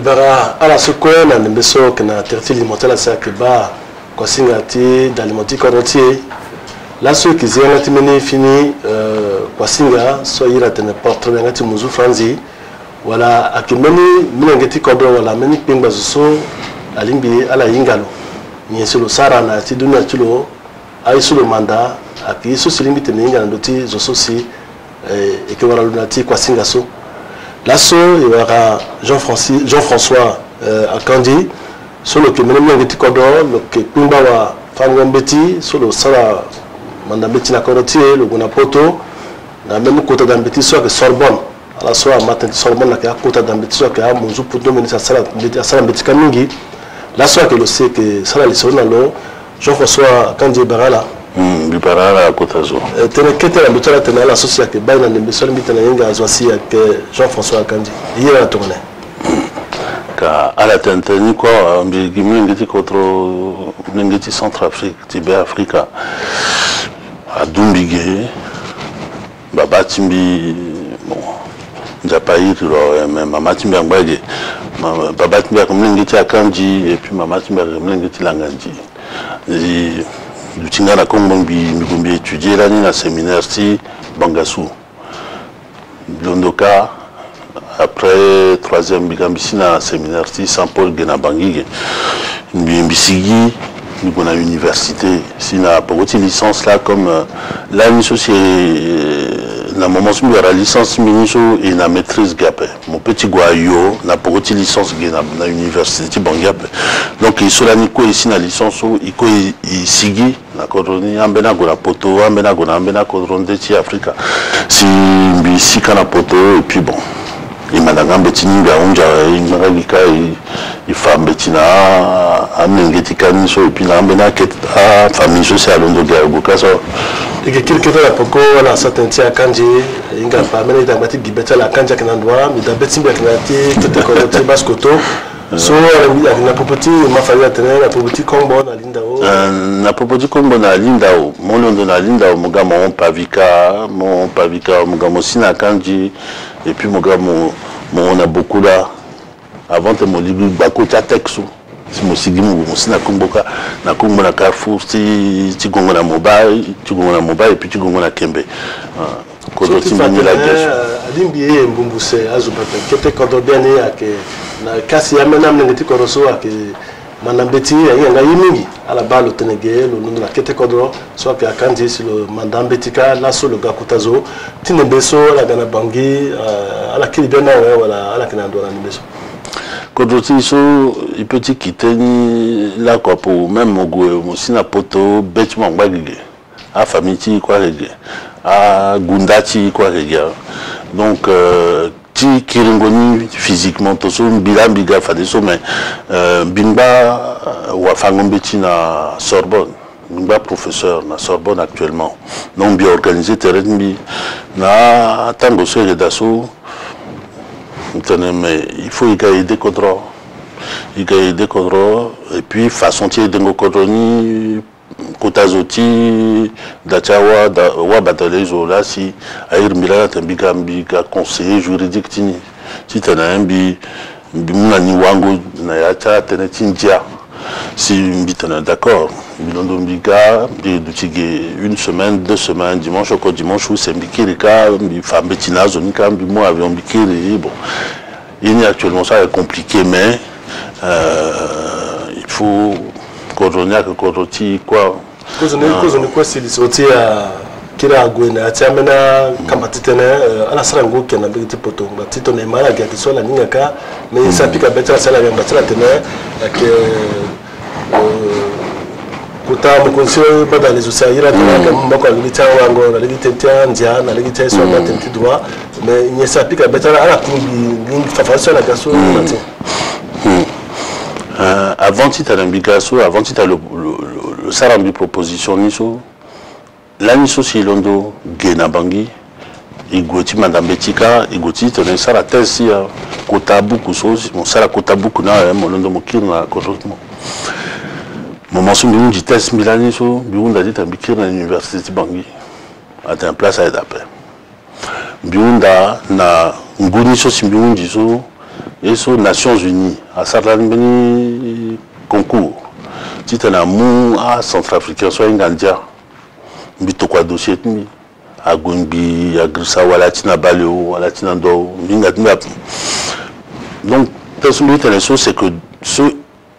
bara ala sokwe na nembeso kana tertili motela sa keba kwa singati d'alimenti korotier la so kizena timeni fini kwa singa so ira tene portrait ngati muzu franzi wala akimeni minengeti kodro wala meni pingba so alimbi ala yingalo nyeselo sara na tiduna tulo ay sulu manda aki so silimbi tene yingalo ndoti zo sosi ekewara lunati kwa singa so lasso il y aura Jean-François Akandi sur le Kémené Ngeti Kodor, le Kepimbawa Fangambeti, sur le Sala Mandambeti Nakoroti, le Gunapoto, la même côté d'Ambeti soit que Sorbonne. À la soirée, matin Sorbonne, la côté d'Ambeti soit que Monzou pour dominer sa salle Mbeti Kamingi. La soirée que le sait que Sala Lissonalo, Jean-François Akandi Barala. Biparara Kotazo. Tenekete la mutala tena la société que baina ne besol mitana yenga azwasi avec Jean-François Akandi. Hier la tournée. Ka ala tenteni ko mbigi ngiti kotro ngiti Centrafrique, Tibet Africa. Adumbige babatimbi bon Njapaï même mamatimbi ngbaje. Babatimbi ngiti Akandi et puis mamatimbi ngiti Langanji. Lutinga na Congo mbi étudier l'année na séminaire si Bangassou. Londoka après troisième bigambisi na séminaire si Saint-Paul Genabangi. Mbi sigi na université si na pogoti licence là comme là ni na moment où la licence miniso et na maîtrise gapé mon petit goyo na pogoti licence na université Bangape donc il sur la nico ici na licence il sigi na kodroni ambena gona poto ambena kodronde ti Africa si mbisi kana poto et puis bon il m'a dit betini ga unja ingaka il femme betina amengeti kaniso et puis na ambena keta famille sociale ndo ga bukaso et que quelque chose à poko wala certains tia kanji inga pa mena da bati gibeta la kanja kana ndwa mi da betimba kana ti tete ko ti baskoto so na popoti ma famille tene na popoti kombo na lindao na popoti kombo na lindao monondo na lindao mugamo pavika mugamo sina kanji et puis mugamo on a beaucoup là avant de mon livre bakota texo si mo sigi mo sina komboka na kombo na Carrefour ti gongo na mobile et puis ti gongo na Kembe kodo ti mani la gestion alimbi ye mbumbuse azubata kete kodo biane ake na kasi ya mena mnengeti koroso ake manambeti yanga yimingi ala balo tenege lo nuna kete kodro so ake Akandi si lo mandambetika la so lo gakutazo tinembeso la gana bangi ala kili biana wala ala kinando na nimbeso kodoti so il peut quitter la quoi pour même mo sina poto betima ngbagige a famille ti quoi rege a gundati quoi rege donc ti kiringoni physiquement to so biga fade so mais bingba wa fangombeti na Sorbonne bingba professeur na Sorbonne actuellement donc bien organisé terrain bi na tango so redaso mais il faut y gagner des contrôles et puis façon tirer de nos codroni Kotazoti Dachawa wa batalezo là si air mila tambiga conseiller juridique tini si tana mbi muna ni wango na yacha tena tindia si mbitana d'accord bilondo mbiga de une semaine 2 semaines dimanche au dimanche où c'est mbikirika mbi fambe tinazo nika mbi mo avion mbikiri bon il est actuellement ça est compliqué mais il faut coordonner que coordonner quoi quoi c'est sorti à kira gwena atamena kama titene ala sarango kena bigiti poto batito ne mala gati sola ningaka mais ça pique betra sala ya batla tene que kuta mkonso bada les osaira tena mbako ngita wango na ligitetia ndia na ligitetia so batenti droit mais il ça pique betra ala kumbi fafaso la gaso matin avant tu as l'ambigaso avant tu as le sarambi proposition niso la niso si londo Genabangi igoti mandambetika igoti tone sara tesi kotabuku so mon sara kotabuku na londo mokirna correctement moment so mbi test milani so biunda dit ambikirna université Bangi a un place à Edapé biunda na nguni so simbiundi so et sur Nations Unies à Sarlan concours si tu as mou à Centrafricain soit Ingandia bito quoi dossier à Gumbi à Grissa wala tina Baleo wala tina Do donc c'est que ce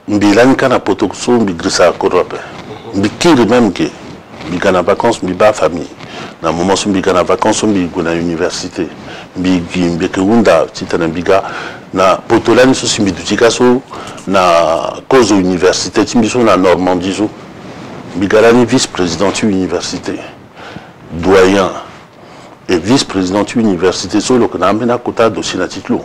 mbilan kana poto so mbigrissa korope mbikiri même que mbigana vacances mbiba famille na moment so mbigana vacances so mbigona université mbeke unda titana mbiga na potolani so simbidutika so na cause université timbiso na Normandie so mbigalani vice-président université doyen et vice-président université so le kana mena kota dossier na titlo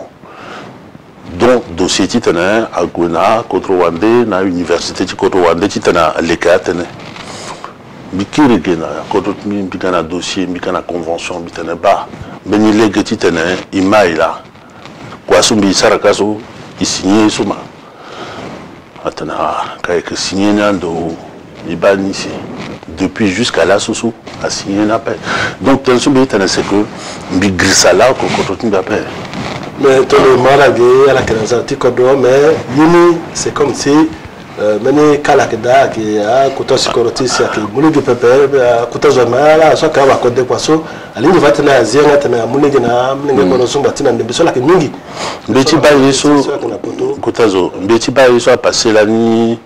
donc dossier titana à Gona contre Rwanda na université contre Rwanda titana lekatene bikiri gena contre bikana dossier bikana convention bitana ba beni lege titana imaila kwa sumbi sarakaso isigné suma atana kai que signé nando ibanisi depuis jusqu'à là soso a signé un appel donc tel sumbi tana c'est que bigrisala contre appel. Mais tout le monde a gagné à la Kénazati Kodo, mais Yuni, c'est comme si Meni Kalakeda qui a Kouta Sikoroti, qui Mouni du Pépé, Kouta Zomala, soit Kawa Kodé Poisson, à l'Univatana Azia, à Mounigana, Mounigana, Batina, de Bessola qui Mungi. Betty Bayeso, Koutazo, Betty Bayeso a passé la nuit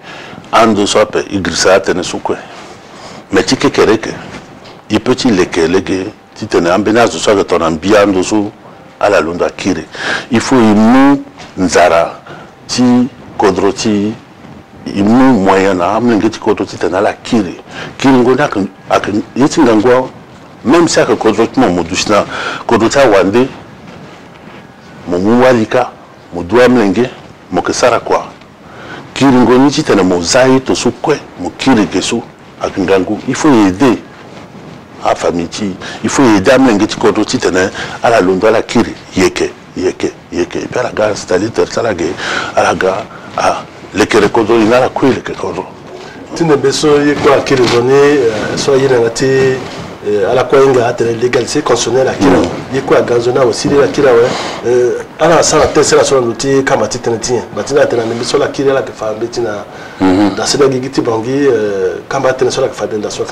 en deux soirs, Igrissa, Tenesukwe. Mais Tike Kereke, il peut il leke, Titene, Ambenas de soir que ton ambian dessous. À la Lunda Kire. Il faut imu nzara ti kodroti imu moyana amnenge ti kodroti tana Kire. Kire ngona ak yiti ngangwa même si ak kodroti mo modushna kodroti wande mo muwalika mo dua mlenge mo kesara kwa. Kire ngoni ti tana mo zai to sukwe mo kire kesu ak ngangu. Il faut aider à famille, il faut aider à m'engager à la Londres, à la Kiri, yeke, et puis à la gare, c'est-à-dire à la gare, à l'école Kodo, il y a la couille, l'école Kodo. Tu ne besoin pas Kiri donner, soit il y a à la Koinga, à l'égalité constitutionnelle, à Kiri, il y a quoi à Gazona aussi, la Kira, à la salle, c'est la seule outil, Kamati Tenetien, Batina Tenani, sur la Kiri, la Kafa, Betina, dans cette guigiti Bangui, Kamati, sur la Kafa, dans la soie.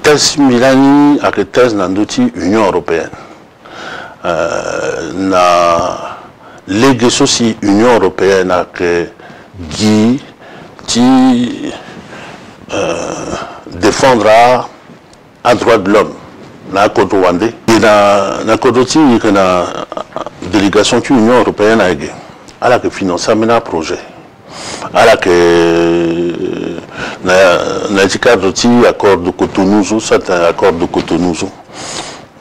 Thèse Milani avec thèse Nandoti Union Européenne. Na légué aussi Union Européenne avec Guy qui défendra un droit de l'homme na Côte Rwandais. Et na Côte il y a délégation de l'Union Européenne à la que financer un projet. À la que cadre accord de Cotonou, c'est un accord de Cotonou.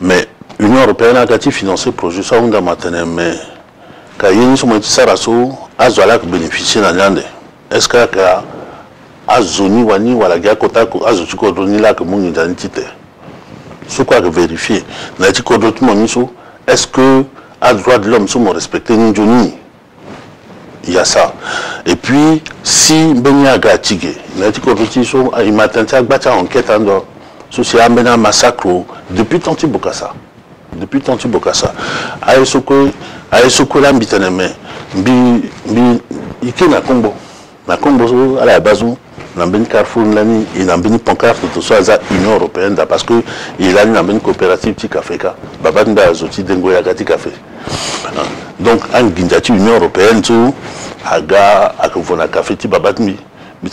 Mais l'Union Européenne a financé le projet, ça on a maintenant, mais quand il y a une somme de Sarasso, à Zola qui bénéficie de l'année. Est-ce qu'il y a Zoni Wani ou la guerre Kota, à Zoti Kodoni là que mon identité? Ce qu'on a vérifié, est-ce que à droit de l'homme sont respectés ni Johnny? Il y a ça. Et puis, si Benya Gatigé, il m'a tenté à enquête en dehors. C'est un massacre depuis Tanti Bokassa. Depuis Tanti Bokassa. Aïsoko Lambitaneme, Ike na Congo. Na Congo, à la base, n'a pas Carrefour, il n'a pas de pancarte de soit Union Européenne, parce qu'il a une coopérative Tikafeka. Babanda Zoti Dengoya Gati Café. Donc, en Guindati, Union Européenne, tout, Aga, Akavona Café, Tibabatmi, mais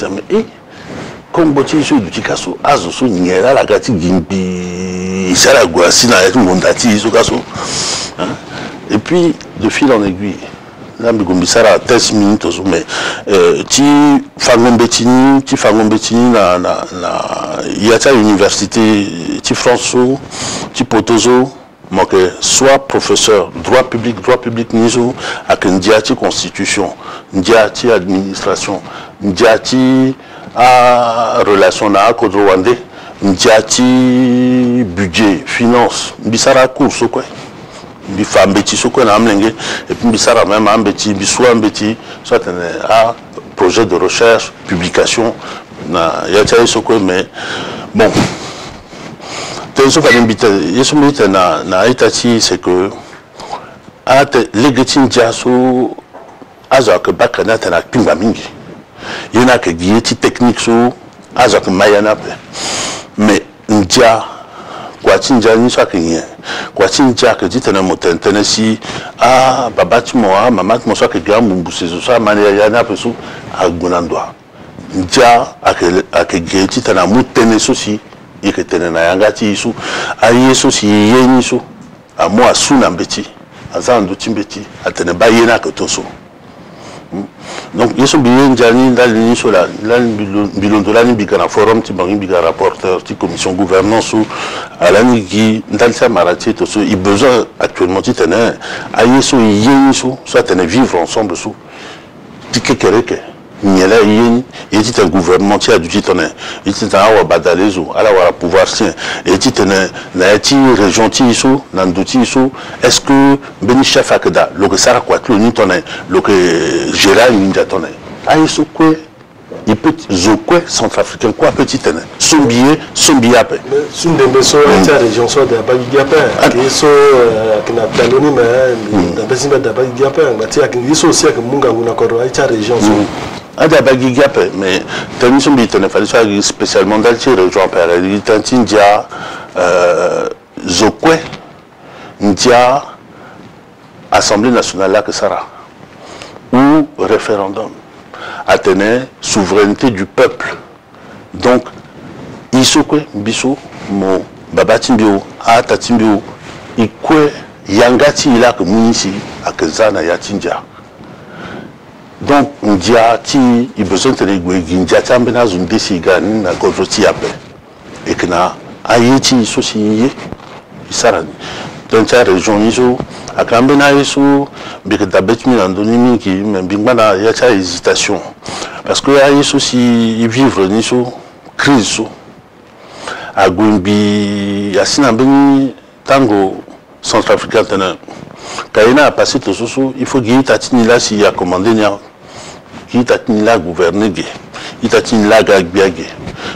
comme Boti, je dis que Azoso, Niera, la Gati Gimbi, Saragua, Sina, Mondati, Sogaso. Et puis, de fil en aiguille, là, Bigombisara, 13 minutes, mais ti Fangombetini, il y a une université, ti François, ti Potozo, soit professeur droit public nizo avec une diati constitution, une diati administration, une diati relation na Côte Rwandais, une diati budget, finance, bisara course quoi. Bifa mbeti soko na amlenge et puis bisara même ambeti biswa mbeti soit un projet de recherche, publication na yati soko mais bon. C'est que legetin jaso azo que bakana tana pimba mingi yena que guieti technique so azo que mayana pe mais ndia kwa tinja ni so kenye kwa tinja que dit na motentene si babati mo mama mo so que gram mbuse so mani yana pe so agunandwa ndia ake guieti tana mutene so si yeketene na yangati so ayi so si yeni so amo asuna mbeti azando timbeti atene bayena que toso. Donc, ils sont bien jani dans l'initial là, bilondolani bigana forum, tibangi bigana rapporteur, ti commission gouvernance ou alani qui dans sa marati tout ça, il besoin actuellement ti tene aïe so yeni so, soit tene vivre ensemble so, ti kekereke. Niela yeni, et ti un gouvernement ti a du ti tene, et ti ta wa badalezo, ala wa pouvoir sien, et ti tene na ti région ti so, nando ti so, est-ce que beni chef akeda, lo que sara quoi lo ni tene, lo que Gérard ninja tene. Aïe so quoi, il peut zokwe centrafricain quoi petit tene. Son billet après. Son de so ta région so de ba gigape, qui so qui na taloni mais da bezimba da ba gigape, mais ti akini so aussi que munga nguna ko ta région so. Adabagi Gapé, mais Tenison Bitone, fallait spécialement dans le région Père, il est India, Zokwe, India, Assemblée nationale là que Sarah, ou référendum, Athénée, souveraineté du peuple. Donc, Isokwe, Bissou, Mo, Babatimbio, Atatimbio, Ikwe, Yangati, il a que Mounisi, Akezana, Yatindia. Donc, il a besoin de Gindia une décision na Godroti après. Et que na Haïti souci Sarani. Dans la région Niso, à Kambena Iso, mais d'abord mi andonimi qui même bingana y a hésitation. Parce que Haïti aussi vivre Niso crise so. À Gumbi, à Sinabeni Tango centrafricain tena. Kaina a passé tout ça, il faut qu'il y là s'il a commandé il t'a tenu là gouverner il t'a tenu là gagbiage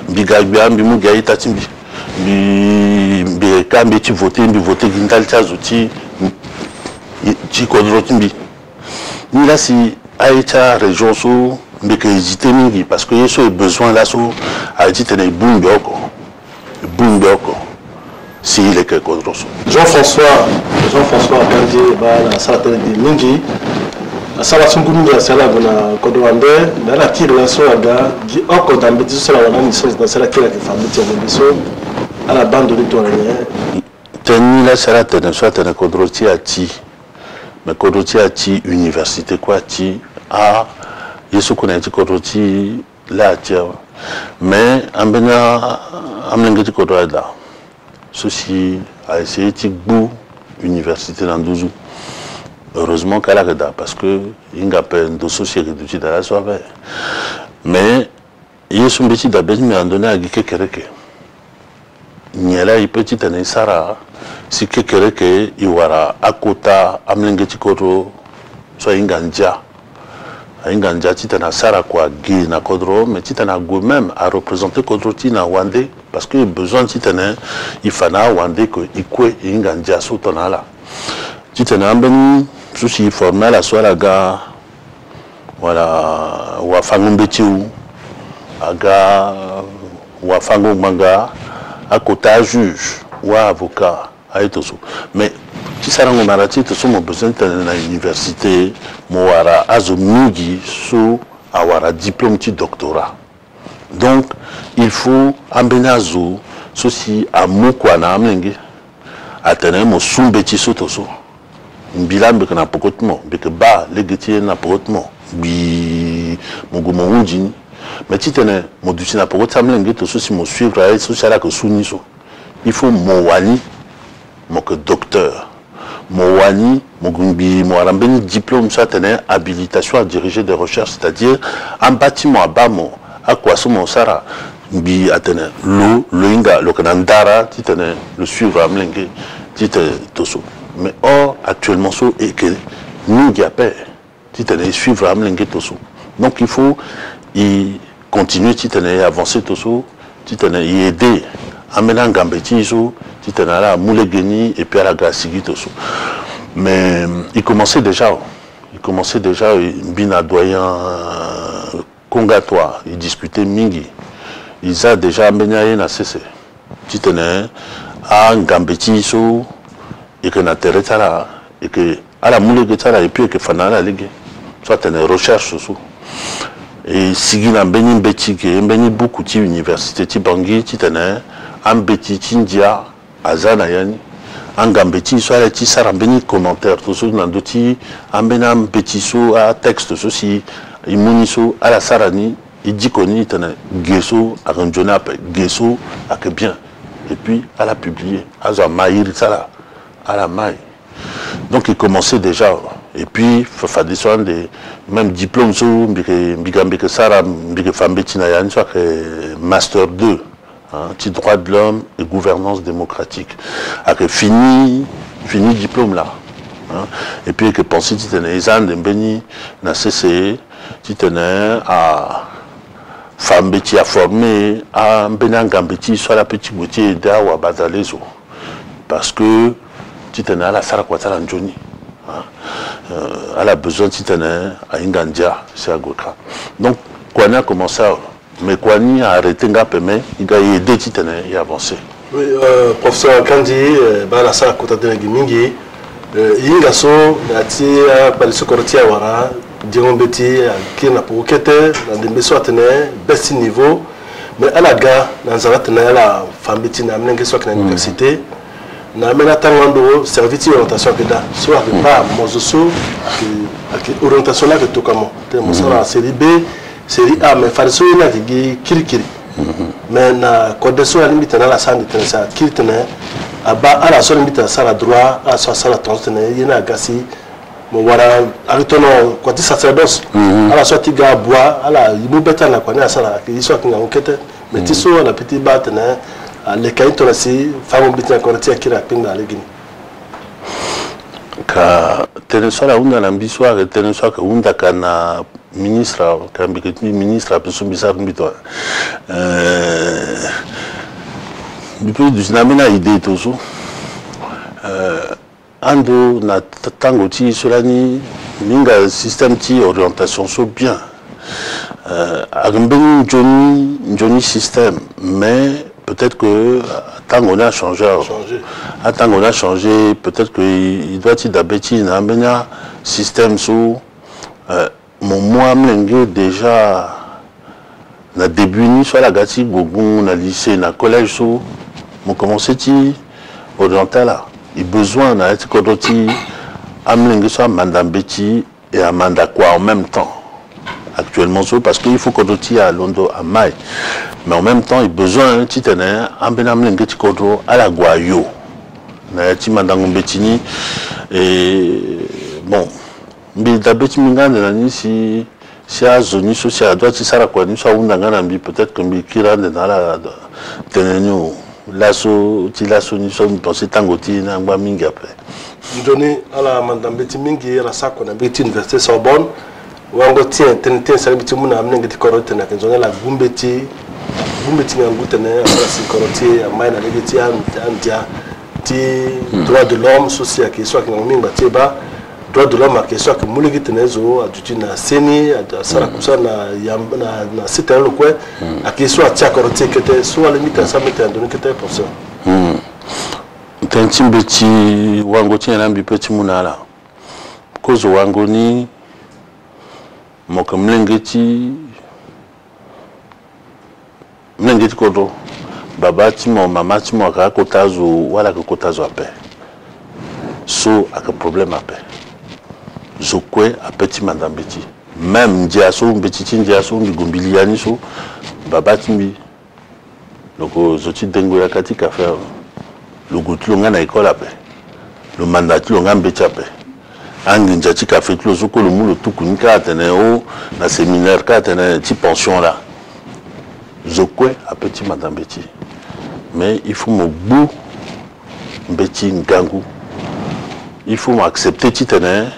bigagbia mbimu ga itatimbi bi kambe ti voter gindal tazouti ti kodrotimbi ni là si aïta région so mbeke hésiter mingi parce que yeso besoin là so a dit tene bumboko si il est que kodroso Jean-François Gandhi la salle de Mingi asala sungunu ya sala bona kodwande na la tire so aga gi oko dambe ti sala wana ni so na sala kila ke famille ti on so ala bande de tourner teni la sala tene so tene kodroti ati mais kodroti ati université quoi ti a yesu kuna ti kodroti la ti mais ambena amlengeti kodwada ceci a essayé ti gbu université dans 12 heureusement qu'elle a redá parce que il n'y a pas de société de dans la soirée mais il sont petit d'abord mais en donné à Gikereke n'y a là il petit année Sarah si Gikereke il wara akota amlengeti kodro so inganja titana Sarah quoi gi na kodro mais titana go même à représenter kodro tina wande parce que besoin titana il fana wande que ikwe inganja sotona là titana ambeni souci formel à soi la gare voilà ou à Fangombetiou aga ou à Fangomanga à côté juge ou à avocat à Etoso mais si ça rend marati tout ça mon besoin de l'université moara azomugi sous avoir diplôme de doctorat donc il faut ambenazo souci à mukwana amenge atene mo sumbeti sotoso bilambe kana pokotmo beke ba legetier na pokotmo bi mogomo unjini mais titene modusi na pokotamlenge to so si mo suivre ay so sala ko suniso il faut mo wani mo que docteur mo wani mo gumbi mo arambeni diplôme ça tene habilitation à diriger des recherches c'est-à-dire un bâtiment à bamo à quoi so mo sara bi atene lo inga lo kanandara titene le suivre amlenge tite toso. Mais or, actuellement, et que nous, il y a peur, suivre Amlenge Tosso. Donc, il faut continuer à avancer Tosso, à aider Amélan Gambeti, à Moulegeni et puis à la Gracigi Tosso. Mais il commençait déjà. Bina doyen Congatoire, il discutait Mingi. Ils ont déjà amené à cesser. Tu tenais à Ngambeti so et que na terre et que à la moule que et puis que fanala ligue. Soit tu as recherche sous. Et si tu as béni beti que béni beaucoup de universités ti Bangui ti tenais en beti tindia azana yani. En gambeti soit les ti sarambeni commentaire tout ça dans d'autres en benam beti so à texte ceci imuniso à la sarani il dit qu'on y tenait gesso à renjonap gesso à que bien et puis à la publier à la maïr ça à la maille donc il commençait déjà et puis il faut des soins de même diplôme so bigambe sara big fambeti na yan soit que master 2 petit droit de l'homme et gouvernance démocratique. Avec fini diplôme là. Et puis que penser tu tenais les ans de béni na CCE, tu tenais à femme bêti à former à bénin gambeti soit la petite boutier d'Awa Bazalezo. Parce que tu tenais à la Sarakwatala Njoni. Elle a besoin tu tenais à Ingandia, c'est à Goka. Donc, quand on a commencé à mais Kwani a arrêté mais il a aidé et avancé. Oui, professeur Kandi, la salle à côté de Gimingi, il a so, par le secouritier Wara, Dion Betty, qui n'a pas quitté, dans des maisons attenues, best niveau, mais à la gare, dans un attenué, la femme Betty n'a amené soit à l'université, n'a amené à Tangondo, service d'orientation que là, soit que pas Mozoso, orientation là que tout comme, mon sera série B. Série A, mais Fariso il a dit Kirikiri. Mais na Kodeso a limité dans la salle de Tenesa, Kirtene, à la seule limite à la droit, à la salle de Tonsene, il y a Gassi, Mouara, à l'autonom, quoi, sacerdoce, à la sortie de bois, à la Moubeta, la Kwana, à la qui soit une enquête, mais Tissot, à la petite batte, à l'écaille Tonasi, femme bitin à Cortia qui rapine dans les Guinées. Ka Tenesa la Hunda l'ambissoire et Tenesa ka Hunda kana ministre a besoin de ça depuis du namena idée toujours ando na tango ti solani minga système ti orientation so bien agambeni Johnny système mais peut-être que tant qu'on a changé tant qu'on a changé peut-être que il doit être d'abeti na mena système so mon moi déjà na début ni soit la gati gogon na lycée na collège so mon commencé ti oriental là il besoin na être kodoti amlenge soit mandambeti et amanda quoi en même temps actuellement so parce qu'il faut kodoti à Londo à Mai mais en même temps il besoin ti tenait ambenamlenge ti kodo à la guayo na ti mandango betini et bon mais d'abord tu me gagnes si à zone sociale à droite si ça la quoi ni soit on a peut-être que mi qui rentre dans la tenenu lasso ti lasso ni sont pensé tangoti na ngba mingi après Johnny à la madame Betty mingi la ça qu'on a Betty université Sorbonne wango tien ça Betty muna amne ngati korote na kenzo la gumbeti ngutene à la sécurité à maina Betty andia ti droit de l'homme social qui soit qui ngoming batieba droit de l'homme qui soit que moulegi tenezo atuti na seni à sarakusa na site le quoi à qui soit tia korote que te soit limite à ça mettre donner que te pour ça Tentimbeti wango tien na petit munala cause wango ni mokamlengeti kodo baba ti mo mama ti mo ka kotazo wala ko kotazo ape so a problème ape zokwe a petit mandambeti même diaso mbeti diaso ngombiliani so baba timbi loko zoti dengo ya kati ka faire le gutlo nga na école ape le mandat lo nga mbeti ape anginja ti ka fait lo zoko le mulo tukuni ka tene o na séminaire ka tene ti pension là zokwe a petit mandambeti mais il faut me bou mbeti ngangu il faut m'accepter ti tene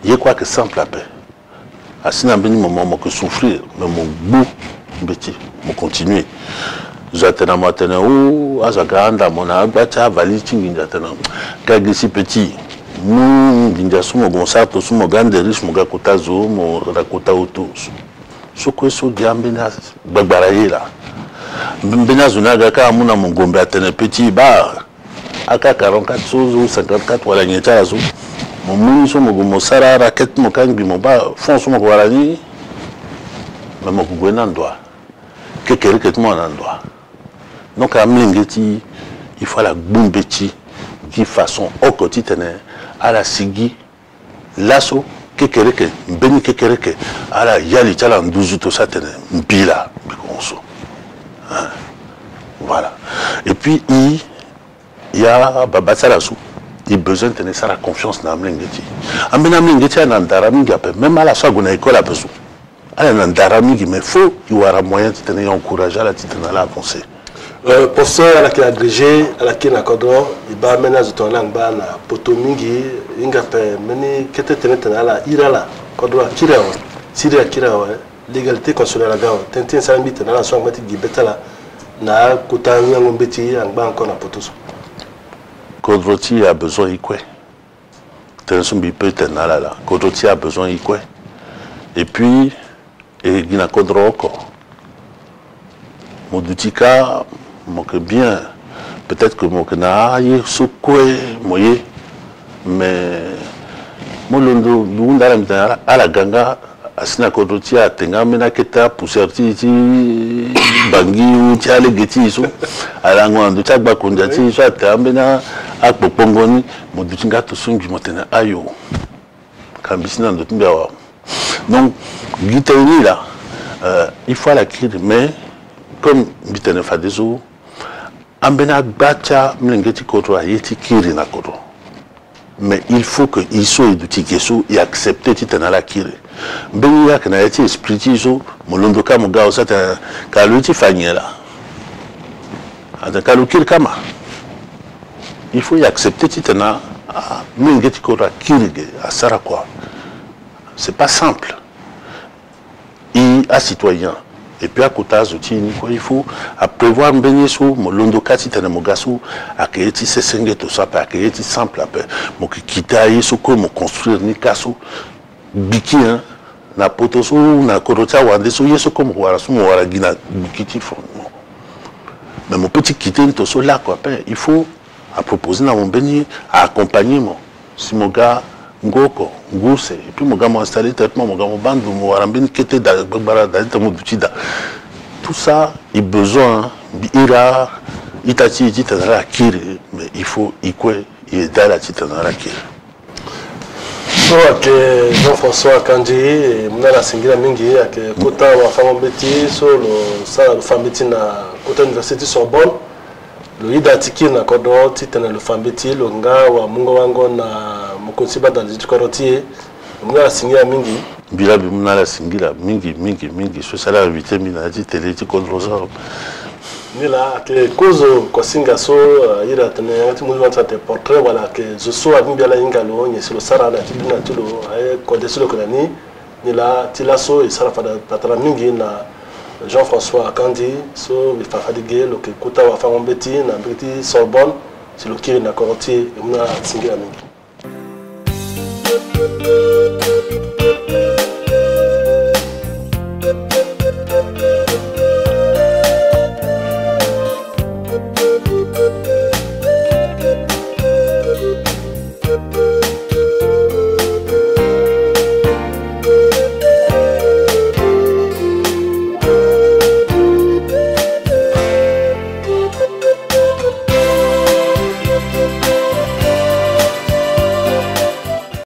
il y a quoi que simple à paix. À ce moment que souffrir, mais mon bout, petit, mon continuer. J'attends moi, ou à Zaganda, mon abacha, valide, j'attends. Kagisi petit, Mon binjasu mo gonsato su mo ganderis mo gakota zo mo rakota auto. So ko so diambena bagbaraye là. Mbena zunaga ka amuna mo gombe atene petit bar. Aka 44 ou 54 wala nyeta zo. Mon muni so mo gomo sara raquette mo kangi mo ba fond so mo wala ni. Mais mo gwena ndwa. Kekere ketmo ndwa. Donc à Mlingeti, il faut la bombeti de façon au quotidien à la sigi lasso kekereke beni kekereke à la yali tala nduzu to satene mbila bikonso. Voilà. Et puis il y a babasa lasso. Il a besoin de tenir ça la confiance dans Mlingeti. Amena Mlingeti a nandara mingape même à la sagona école a besoin. À nandara mingi mais faut il y aura moyen de tenir encourager la titane à avancer. Professeur à la qui a agrégé, à la qui n'a pas droit, il va mener à ton langue, na potomingi, inga pe meni kete tenete na la irala, kodwa kirao, siria kirao, légalité consulaire la gao, tentin sambite na la soin mati gibetala, na kuta nyangobeti angba encore na potoso. Kodroti a besoin ikwe. Tensumbi peut tenala la. Kodroti a besoin ikwe. Et puis, et gina kodro encore. Modutika moque bien, peut-être que moque na ye sokwe moye, mais molondo lunda la mitana à la ganga asina kodoti a tenga mena keta poussière ti bangi ou ti ale geti so ala ngwando ta gba konja ti so ata mena akpopongoni modutinga to sungi motena ayo kambisina ndo tumbia wa. Donc gitaini là il faut la clé mais comme bitene fadezo ambena bacha mlengeti koto ayeti kiri na koto mais il faut que iso edutikeso et accepter titana la kiri mbeni ya kana yeti esprit iso molondo ka muga osata kaluti fanyela ata kalukiri kama il faut y accepter titana mlengeti koto kiri à sara quoi c'est pas simple et à citoyen. Et puis à côté il faut prévoir un béni sur mon kati tene mogasu à que tu sais senge tout ça à que tu simple après mon kitaye sur comment construire ni kaso biki hein na potoso na korota wande so yeso comme wala so wala gina bikiti fond. Mais mon petit quitté tout ça là quoi il faut à proposer dans mon béni à accompagnement si mon gars ngoko nguse et puis mon gars m'a installé traitement mon gars mon bande mon warambin qui était dans bara dans tout ça il besoin ira itachi titana kiri mais il faut ikwe il dans la titana kiri so que Jean-François Kandi mna la singira mingi que kota wa fama beti so lo sa famiti na kota université Sorbonne le idatiki na kodo titana le fambeti lo nga wa mungo wango na mukonsiba dans le korotier mna la singira mingi bila mna la singira mingi so sala invité mina dit télé ti kontrosa nila que kozo ko singa so ira tane ati muzi wanta te portrait wala que je so abi bila ingalo ni silo sara na tibina tulo ay ko de silo konani nila tilaso e sara fada patara mingi na Jean-François Kandi so mi fa fadige lo que kuta wa fa ngombeti na mbeti Sorbonne c'est le kiri na korotier mna singira mingi